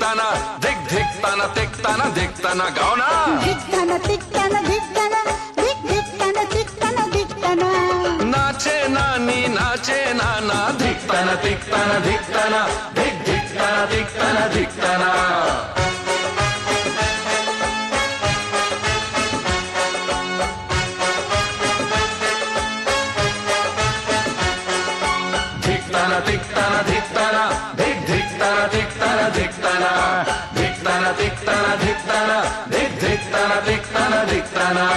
धिकताना धिक धिकताना तिकताना धिकताना गाओ ना धिकताना तिकताना धिकताना धिक धिकताना तिकताना धिकताना नाचे नानी नाचे नाना धिकताना तिकताना धिकताना धिक धिकताना तिकताना धिकताना धिकताना तिकताना धिकताना धिक धिकताना तिकताना धिकताना धिकताना तिकताना धिकताना धिक धिकताना तिकताना धिकताना